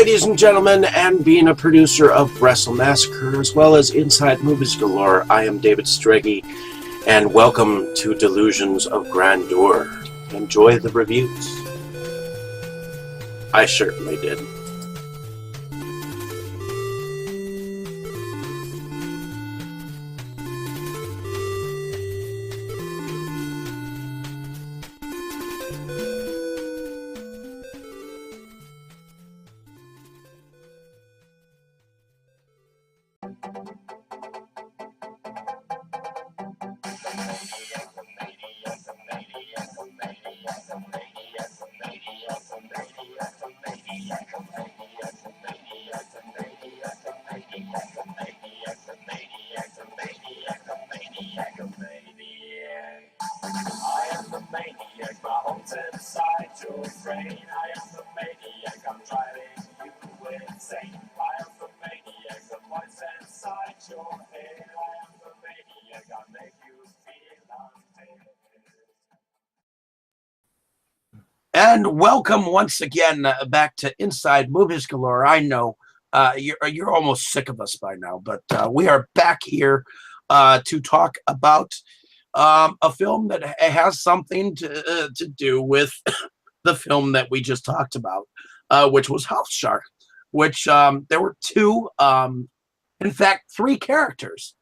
ladies and gentlemen, and being a producer of Wrestle Massacre as well as Inside Movies Galore, I am David Striggy, and welcome to Delusions of Grandeur. Enjoy the reviews. I certainly did. And welcome once again back to Inside Movies Galore. I know you're almost sick of us by now, but we are back here to talk about a film that has something to do with the film that we just talked about, which was House Shark, which there were two, in fact, three characters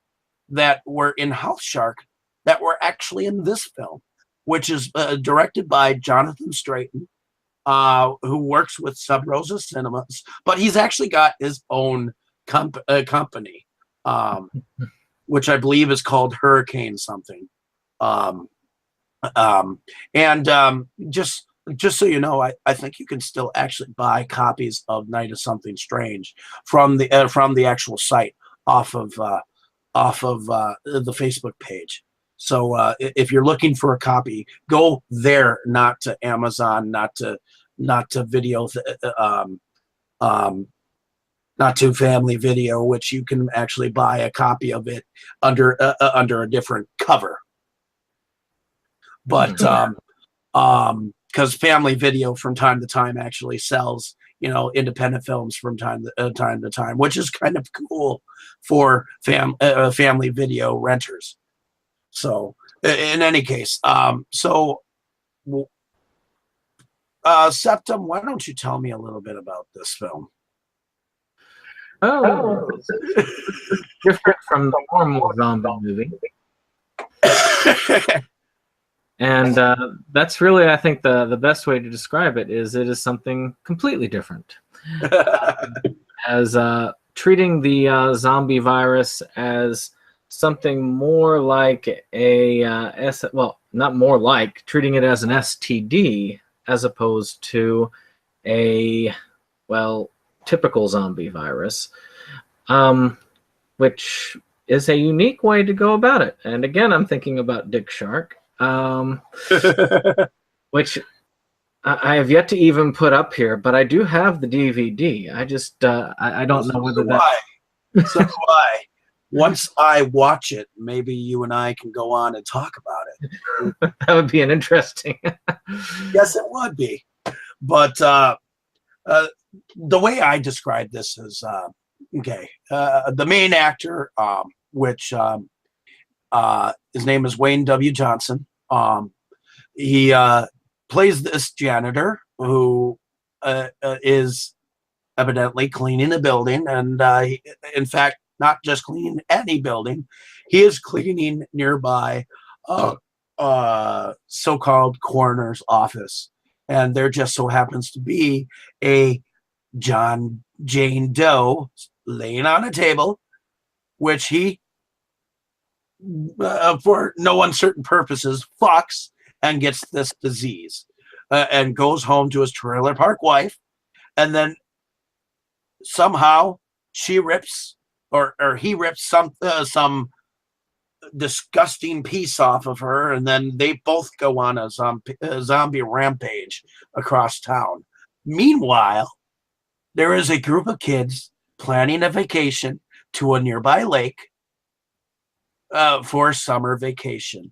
that were in House Shark that were actually in this film, which is directed by Jonathan Straighton, who works with Sub Rosa Cinemas, but he's actually got his own company, which I believe is called Hurricane something. Just so you know, I think you can still actually buy copies of Night of Something Strange from the actual site off of the Facebook page. So if you're looking for a copy, go there, not to Amazon, not to Video, not to Family Video, which you can actually buy a copy of it under a different cover. But because Family Video from time to time actually sells, independent films from time to time, which is kind of cool for Family Video renters. So, in any case, Septum, why don't you tell me a little bit about this film? Oh, it's different from the normal zombie movie. And that's really, I think, the best way to describe it is something completely different. As treating the zombie virus as something more like not more like, treating it as an STD as opposed to a, typical zombie virus, which is a unique way to go about it. And again, I'm thinking about Dick Shark, which I have yet to even put up here, but I do have the DVD. I just, I don't know whether that... So do I. Once I watch it, maybe you and I can go on and talk about it. That would be an interesting... Yes, it would be. But the way I describe this is, the main actor, which his name is Wayne W. Johnson. He plays this janitor who is evidently cleaning a building, and in fact, not just cleaning any building, he is cleaning nearby so-called coroner's office. And there just so happens to be a Jane Doe laying on a table, which he, for no uncertain purposes, fucks and gets this disease, and goes home to his trailer park wife, and then somehow she rips or he rips some disgusting piece off of her, and then they both go on a zombie rampage across town. Meanwhile, there is a group of kids planning a vacation to a nearby lake for a summer vacation,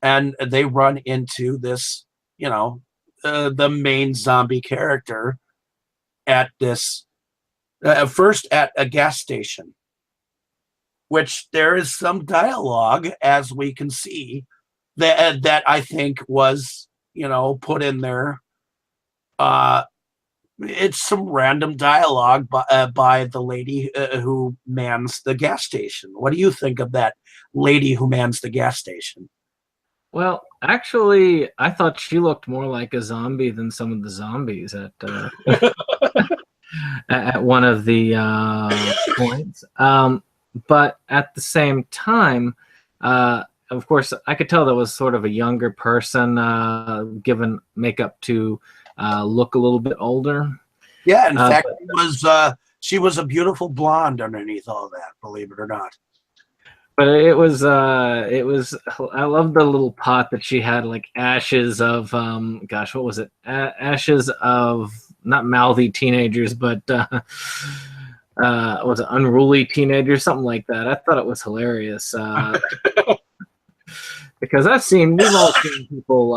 and they run into this, the main zombie character, at this first at a gas station, which there is some dialogue, as we can see, that I think was, put in there. It's some random dialogue by the lady who mans the gas station. What do you think of that lady who mans the gas station? Well, actually, I thought she looked more like a zombie than some of the zombies at one of the points. But at the same time, of course, I could tell that was sort of a younger person given makeup to look a little bit older. Yeah, in fact, she was a beautiful blonde underneath all that, believe it or not. But it was I love the little pot that she had, like ashes of gosh, what was it? Ashes of not mouthy teenagers, but was it unruly teenagers, something like that. I thought it was hilarious. Because we've all seen people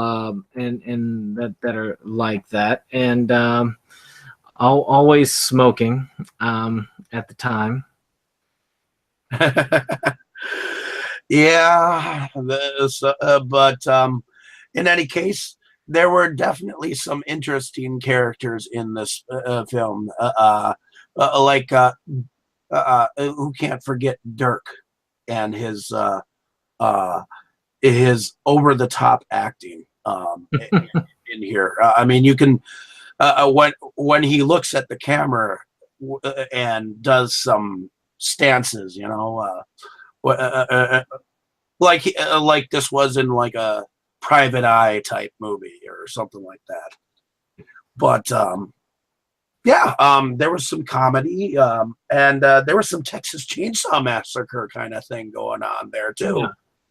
and that are like that, and always smoking at the time. Yeah, but in any case, there were definitely some interesting characters in this film. Like who can't forget Dirk and his over the top acting in here. I mean, you can when he looks at the camera and does some stances, like this was in like a Private Eye type movie or something like that. But there was some comedy, and there was some Texas Chainsaw Massacre kind of thing going on there too. Yeah,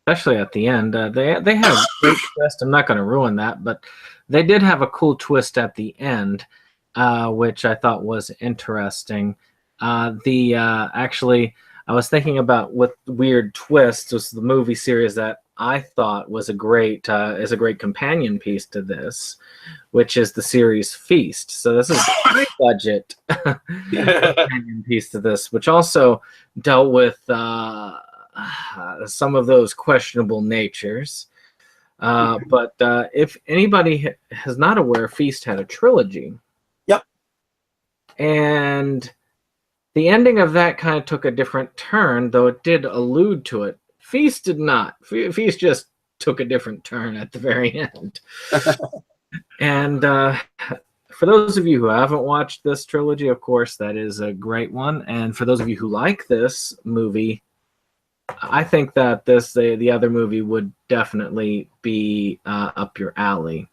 especially at the end. They had a great twist. I'm not going to ruin that, but they did have a cool twist at the end, which I thought was interesting. Actually, I was thinking about what weird twists was the movie series that I thought was a great companion piece to this, which is the series Feast. So this is a high budget companion piece to this, which also dealt with some of those questionable natures. But if anybody is not aware, Feast had a trilogy. Yep. And the ending of that kind of took a different turn, though it did allude to it. Feast did not. Feast just took a different turn at the very end. And for those of you who haven't watched this trilogy, of course, that is a great one. And for those of you who like this movie, I think that the other movie would definitely be up your alley.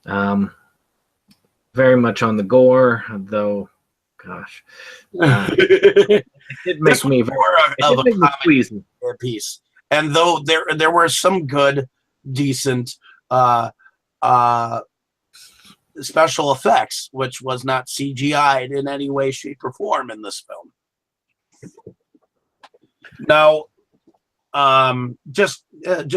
Very much on the gore, though. Gosh, it did make me queasy. Piece. And though there were some good, decent special effects, which was not CGI'd in any way, shape, or form in this film. Now, just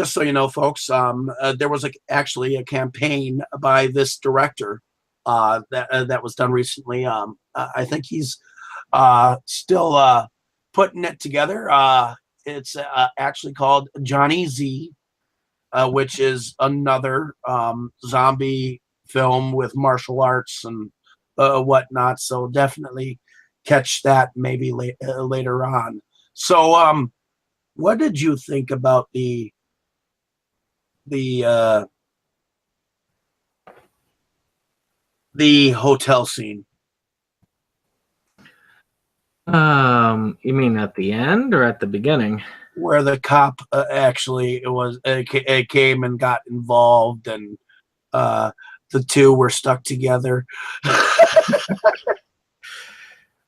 so you know, folks, there was actually a campaign by this director that was done recently. I think he's still putting it together. It's actually called Johnny Z, which is another zombie film with martial arts and whatnot. So definitely catch that maybe later on. So, what did you think about the hotel scene? You mean at the end or at the beginning? Where the cop actually came and got involved, and the two were stuck together.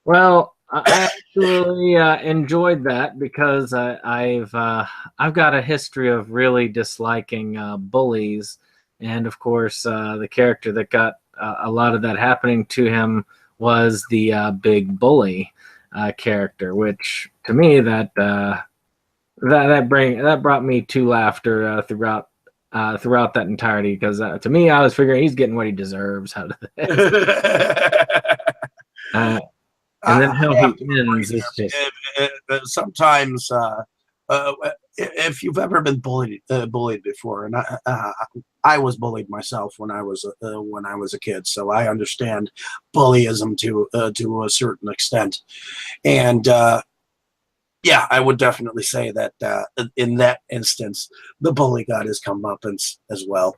Well, I actually enjoyed that because I've got a history of really disliking bullies, and of course, the character that got a lot of that happening to him was the big bully character, which to me that brought me to laughter throughout that entirety, because to me I was figuring he's getting what he deserves out of this. And then how I he have to agree ends is just sometimes if you've ever been bullied before, and I was bullied myself when I was a kid, so I understand bullyism to a certain extent, and yeah, I would definitely say that in that instance, the bully got his comeuppance as well.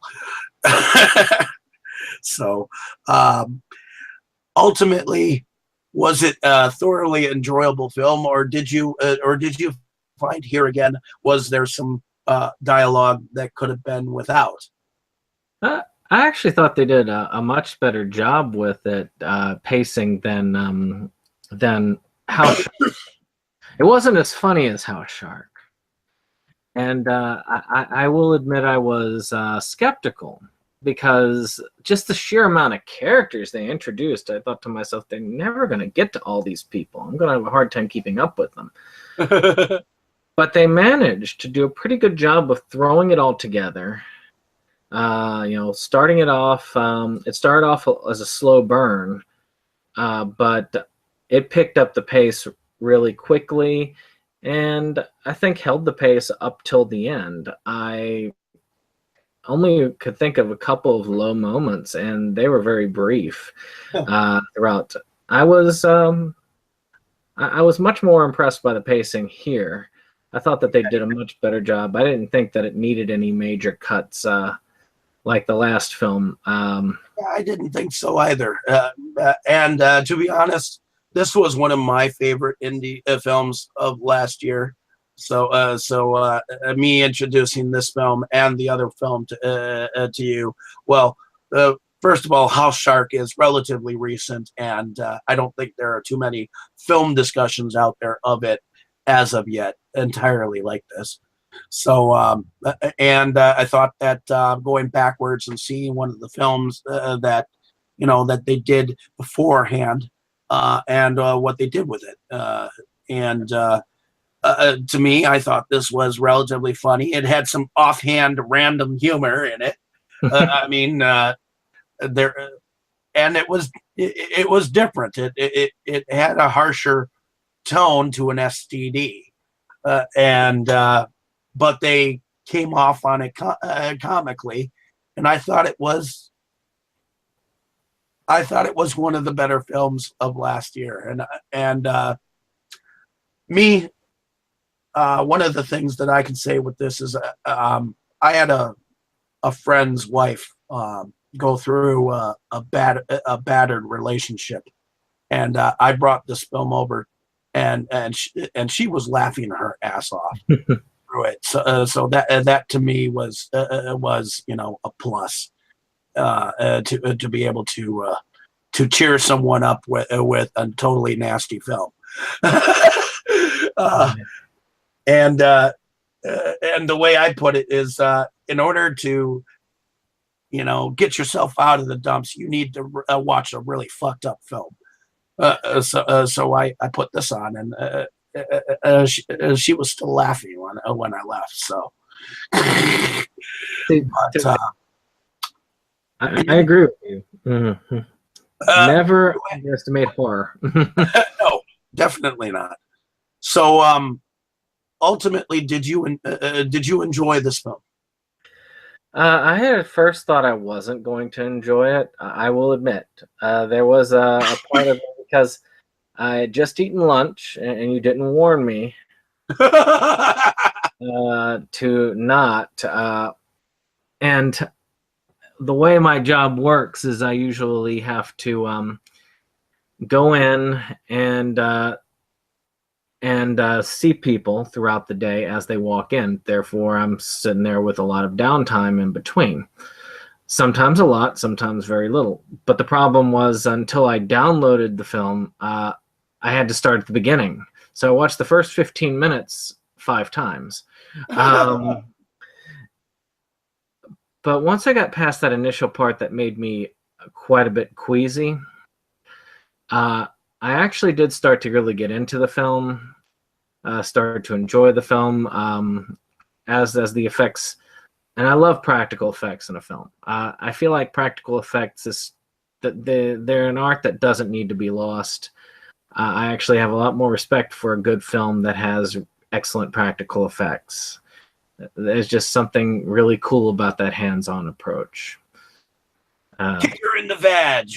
So ultimately, was it a thoroughly enjoyable film, or did you find here again? Was there some dialogue that could have been without? I actually thought they did a much better job with it pacing than House Shark. It wasn't as funny as House Shark, and I will admit I was skeptical because just the sheer amount of characters they introduced, I thought to myself, they're never going to get to all these people. I'm going to have a hard time keeping up with them. But they managed to do a pretty good job of throwing it all together. Starting it off, it started off as a slow burn, but it picked up the pace really quickly, and I think held the pace up till the end. I only could think of a couple of low moments, and they were very brief throughout. I was much more impressed by the pacing here. I thought that they did a much better job. I didn't think that it needed any major cuts like the last film. I didn't think so either. And to be honest, this was one of my favorite indie films of last year. So me introducing this film and the other film to you. Well, first of all, House Shark is relatively recent, and I don't think there are too many film discussions out there of it as of yet entirely like this. So I thought that going backwards and seeing one of the films that they did beforehand and what they did with it, and to me, I thought this was relatively funny. It had some offhand, random humor in it. I mean, there, and it was different. It had a harsher tone to an STD, but they came off on it comically, and I thought it was one of the better films of last year. And me. One of the things that I can say with this is I had a friend's wife go through a battered relationship, and I brought this film over, and she was laughing her ass off through it. So that to me was a plus to be able to cheer someone up with a totally nasty film. And the way I put it is, in order to, get yourself out of the dumps, you need to watch a really fucked up film. So I put this on, and she was still laughing when I left. So, but, I agree with you. Mm-hmm. Never underestimate horror. No, definitely not. So, ultimately, did you enjoy this film? I had at first thought I wasn't going to enjoy it. I will admit, there was a part of it because I had just eaten lunch, and you didn't warn me to not. And the way my job works is I usually have to go in and see people throughout the day as they walk in. Therefore, I'm sitting there with a lot of downtime in between. Sometimes a lot, sometimes very little. But the problem was until I downloaded the film, I had to start at the beginning. So I watched the first 15 minutes 5 times. But once I got past that initial part that made me quite a bit queasy, I actually did start to really get into the film, started to enjoy the film as the effects, and I love practical effects in a film. I feel like practical effects they're an art that doesn't need to be lost. I actually have a lot more respect for a good film that has excellent practical effects. There's just something really cool about that hands-on approach. Kick her in the vag.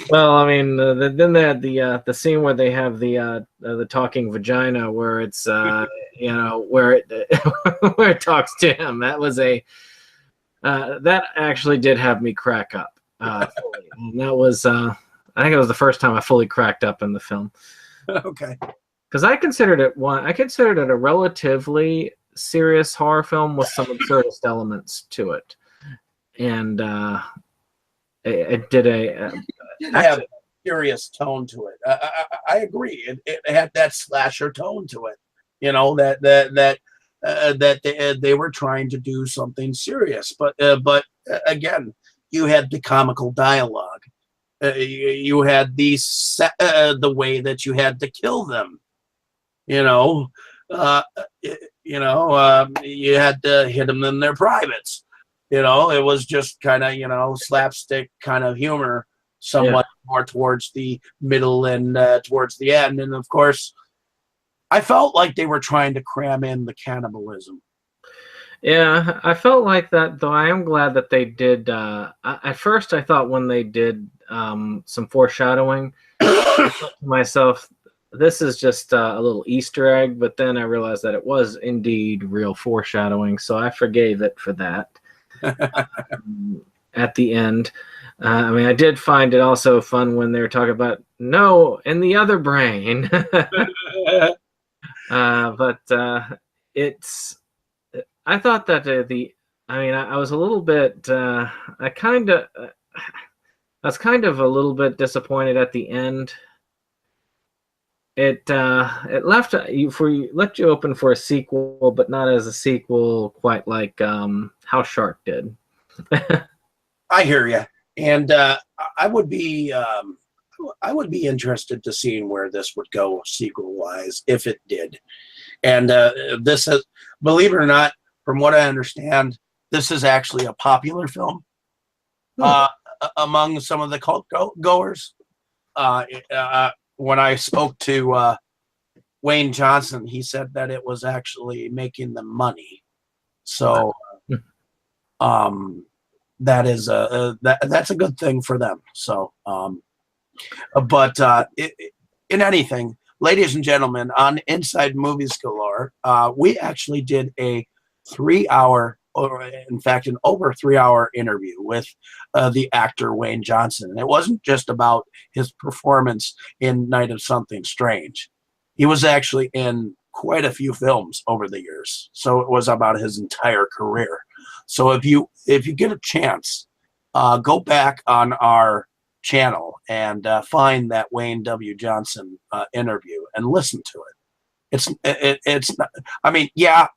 Well, I mean, then they had the scene where they have the talking vagina, where it's you know, where it where it talks to him. That was that actually did have me crack up. Fully. And that was I think it was the first time I fully cracked up in the film. Okay. Because I considered it a relatively serious horror film with some absurdist elements to it, and it did have a serious tone to it. I agree. It had that slasher tone to it. You know, that they were trying to do something serious, but again, you had the comical dialogue. You had the way that you had to kill them. You know, you had to hit them in their privates. You know, it was just kind of, slapstick kind of humor, somewhat more towards the middle and towards the end. And of course, I felt like they were trying to cram in the cannibalism. Yeah, I felt like that, though. I am glad that they did. At first, I thought when they did some foreshadowing, I thought to myself, this is just a little Easter egg. But then I realized that it was indeed real foreshadowing, so I forgave it for that. At the end, I mean, I did find it also fun when they were talking about no in the other brain. But it's. I thought that I was a little bit. I was kind of a little bit disappointed at the end. It left you open for a sequel, but not as a sequel quite like House Shark did. I hear you, and I would be interested to seeing where this would go sequel wise if it did. And this is, believe it or not, from what I understand, this is actually a popular film among some of the cult goers. When I spoke to Wayne Johnson, he said that it was actually making them money. So that is that's a good thing for them. So, but in anything, ladies and gentlemen, on Inside Movies Galore, we actually did a 3-hour, or in fact, an over 3-hour interview with the actor Wayne Johnson. And it wasn't just about his performance in Night of Something Strange. He was actually in quite a few films over the years. So it was about his entire career. So if you get a chance, go back on our channel and find that Wayne W. Johnson interview and listen to it. It's not, I mean, yeah,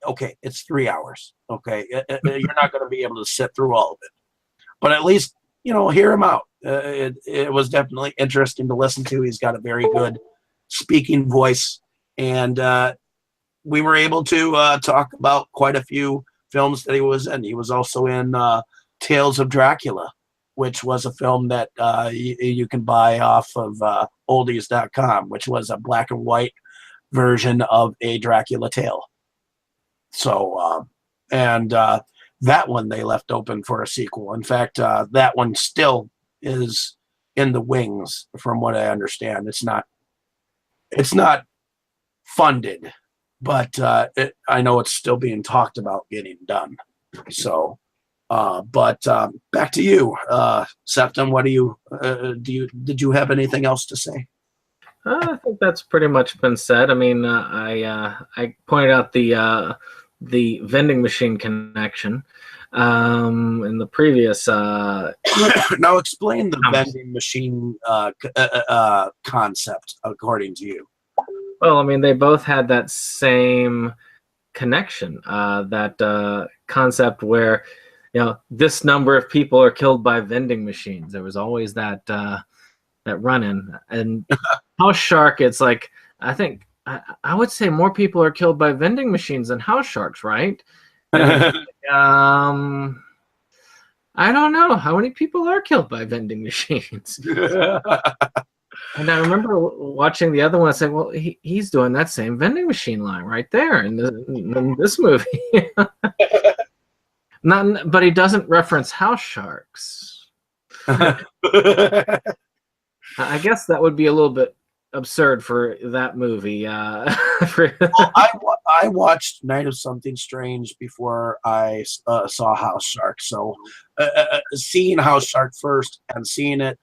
okay, it's 3 hours. Okay, you're not going to be able to sit through all of it, but at least hear him out. It was definitely interesting to listen to. He's got a very good speaking voice, and we were able to talk about quite a few films that he was in. He was also in Tales of Dracula, which was a film that you can buy off of oldies.com, which was a black and white version of a Dracula tale. So, and that one they left open for a sequel. In fact, that one still is in the wings, from what I understand. It's not funded, but I know it's still being talked about getting done. So, but back to you, Septum. What did you have anything else to say? I think that's pretty much been said. I mean, I pointed out the vending machine connection in the previous. Now explain the vending machine concept, according to you. Well, I mean, they both had that same connection, that concept where, this number of people are killed by vending machines. There was always that run-in. And House Shark, it's like, I think, I would say more people are killed by vending machines than house sharks, right? I don't know how many people are killed by vending machines. And I remember watching the other one and saying, well, he's doing that same vending machine line right there in this movie. But he doesn't reference house sharks. I guess that would be a little bit absurd for that movie. Well, I watched Night of Something Strange before I saw House Shark. So seeing House Shark first and seeing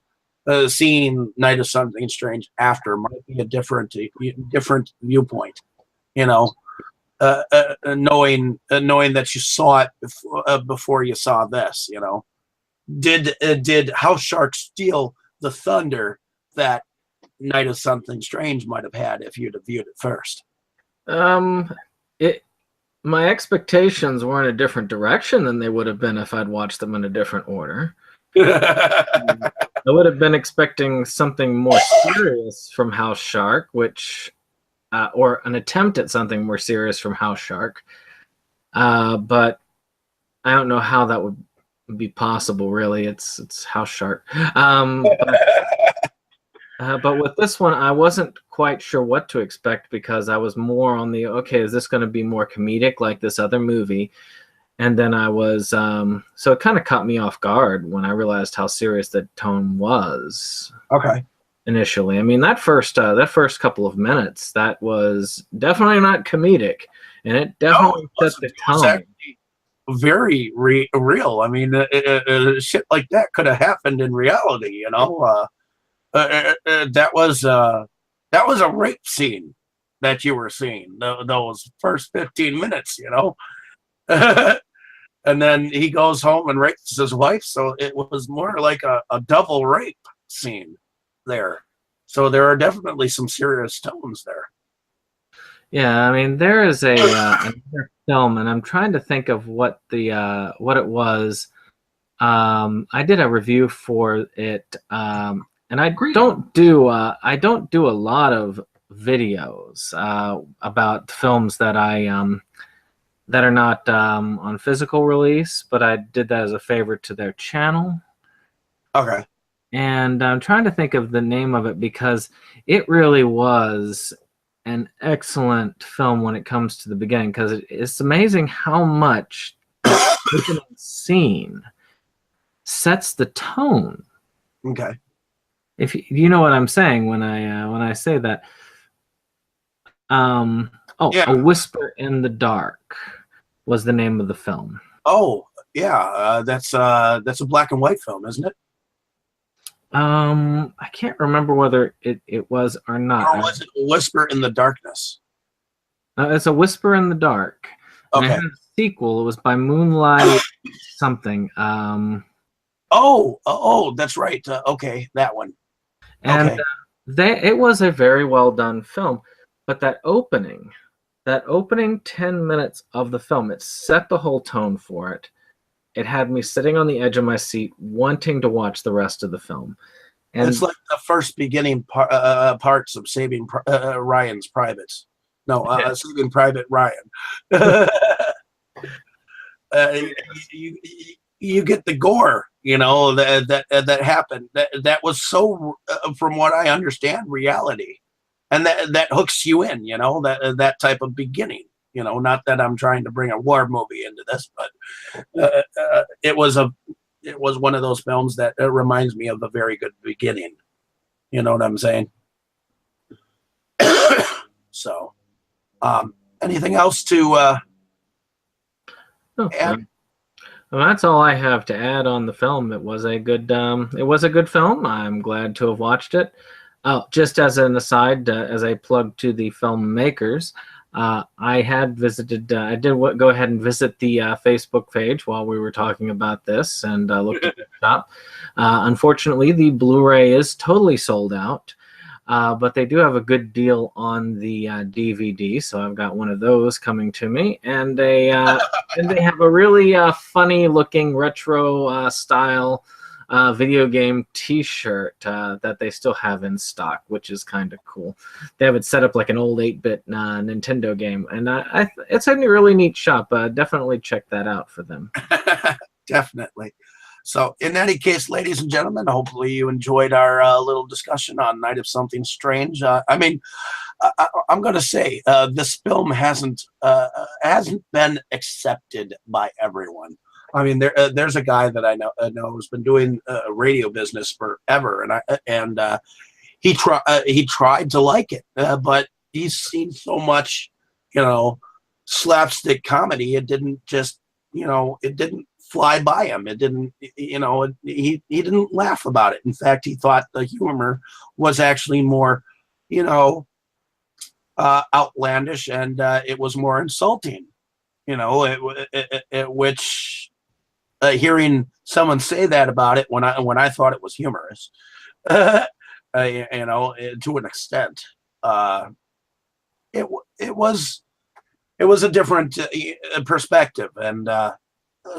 Night of Something Strange after might be a different viewpoint. You know, knowing that you saw it before you saw this. You know, did House Shark steal the thunder that Night of Something Strange might have had if you'd have viewed it first? My expectations were in a different direction than they would have been if I'd watched them in a different order. I would have been expecting something more serious from House Shark, or an attempt at something more serious from House Shark. But I don't know how that would be possible. Really, it's House Shark. But with this one, I wasn't quite sure what to expect because I was more on the, okay, is this going to be more comedic like this other movie? And then I was, so it kind of caught me off guard when I realized how serious the tone was. Okay. Initially, I mean, that first couple of minutes, that was definitely not comedic, and it definitely set the tone. Very real. I mean, shit like that could have happened in reality. You know. That was a rape scene that you were seeing those first 15 minutes, you know. And then he goes home and rapes his wife, so it was more like a double rape scene there. So there are definitely some serious tones there. Yeah, I mean, there is another film, and I'm trying to think of what it was. I did a review for it. And I don't do a lot of videos about films that that are not on physical release, but I did that as a favor to their channel. Okay. And I'm trying to think of the name of it because it really was an excellent film when it comes to the beginning, because it's amazing how much the scene sets the tone. Okay. If you know what I'm saying when I say that. Yeah. A Whisper in the Dark was the name of the film. Oh, yeah, that's a black and white film, isn't it? I can't remember whether it was or not. Or was it A Whisper in the Darkness? It's A Whisper in the Dark. Okay. And it had a sequel. It was by Moonlight something. Oh, that's right. Okay, that one. And it was a very well done film, but that opening 10 minutes of the film, it set the whole tone for it. It had me sitting on the edge of my seat, wanting to watch the rest of the film. And it's like the first beginning parts of Saving Ryan's Privates. No, Saving Private Ryan. You get the gore, you know, that happened. That was so, from what I understand, reality, and that hooks you in, you know, that type of beginning. You know, not that I'm trying to bring a war movie into this, but it was one of those films that reminds me of a very good beginning. You know what I'm saying? So, anything else to add? Well, that's all I have to add on the film. It was a good film. I'm glad to have watched it. Just as an aside, as a plug to the filmmakers, I had visited. I did go ahead and visit the Facebook page while we were talking about this, and looked at the shop. Unfortunately, the Blu-ray is totally sold out, but they do have a good deal on the DVD, so I've got one of those coming to me, and they have a really funny-looking retro style video game T-shirt that they still have in stock, which is kind of cool. They have it set up like an old 8-bit Nintendo game, and it's a really neat shop. Definitely check that out for them. Definitely. So, in any case, ladies and gentlemen, hopefully you enjoyed our little discussion on Night of Something Strange. I mean, I'm going to say this film hasn't been accepted by everyone. I mean, there's a guy that I know who's been doing radio business forever, and he tried to like it, but he's seen so much, slapstick comedy. It didn't just, it didn't fly by him. It didn't, he didn't laugh about it. In fact, he thought the humor was actually more, outlandish, and it was more insulting. Which hearing someone say that about it when I thought it was humorous, to an extent, it was a different perspective, and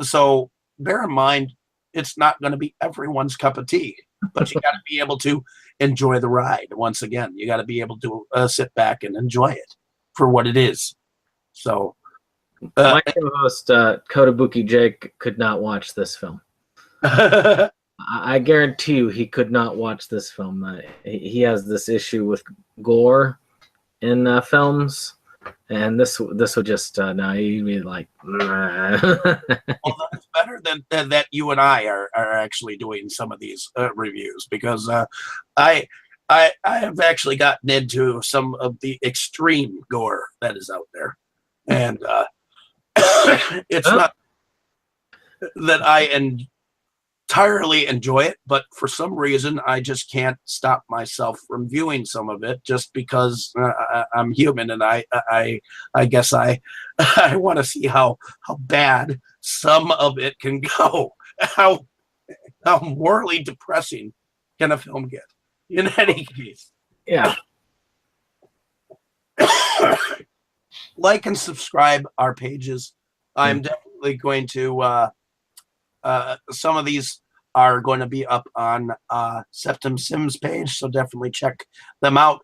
so bear in mind it's not going to be everyone's cup of tea, but you got to be able to enjoy the ride. Once again, you got to be able to sit back and enjoy it for what it is. So my co-host Kotobuki Jake could not watch this film. I guarantee you he could not watch this film. He has this issue with gore in films, and this would just no, he'd be like, well, that's better than that you and I are actually doing some of these reviews, because I have actually gotten into some of the extreme gore that is out there, and it's not that I entirely enjoy it, but for some reason I just can't stop myself from viewing some of it, just because I'm human, and I guess I want to see how bad some of it can go. How morally depressing can a film get? In any case, yeah. Like and subscribe our pages. I'm definitely going to some of these are going to be up on Septum Sims page, so definitely check them out.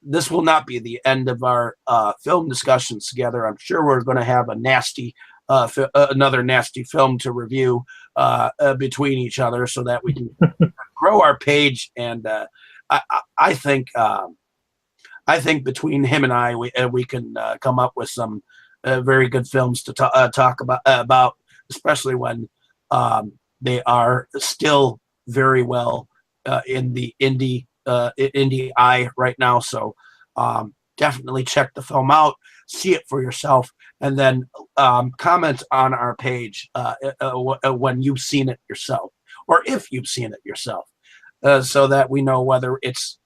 This will not be the end of our film discussions together. I'm sure we're going to have another nasty film to review between each other, so that we can grow our page. And I think between him and I, we can come up with some very good films to talk about, especially when they are still very well in the indie eye right now. So definitely check the film out, see it for yourself, and then comment on our page when you've seen it yourself, or if you've seen it yourself, so that we know whether it's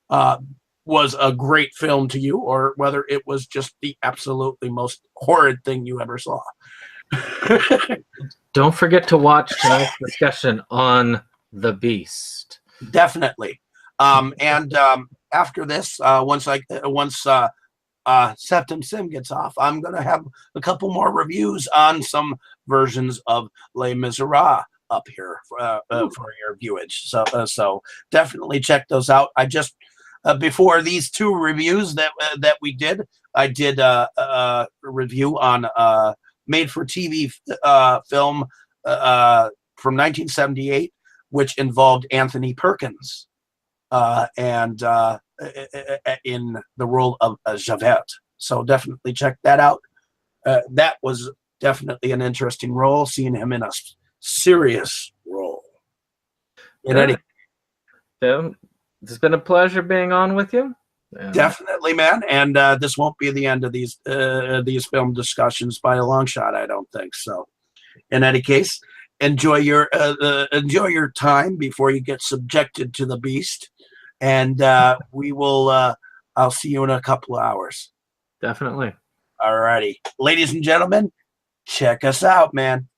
was a great film to you, or whether it was just the absolutely most horrid thing you ever saw. Don't forget to watch tonight's discussion on The Beast. Definitely. And after this, once Septum Sim gets off, I'm gonna have a couple more reviews on some versions of Les Miserables up here for your viewage. So definitely check those out. I just before these two reviews that we did, I did a review on made-for-TV film from 1978, which involved Anthony Perkins and in the role of Javert. So definitely check that out. That was definitely an interesting role, seeing him in a serious role. It's been a pleasure being on with you. Definitely, man. And this won't be the end of these film discussions by a long shot, I don't think. So, in any case, enjoy your time before you get subjected to the beast. And we will. I'll see you in a couple of hours. Definitely. All righty, ladies and gentlemen, check us out, man.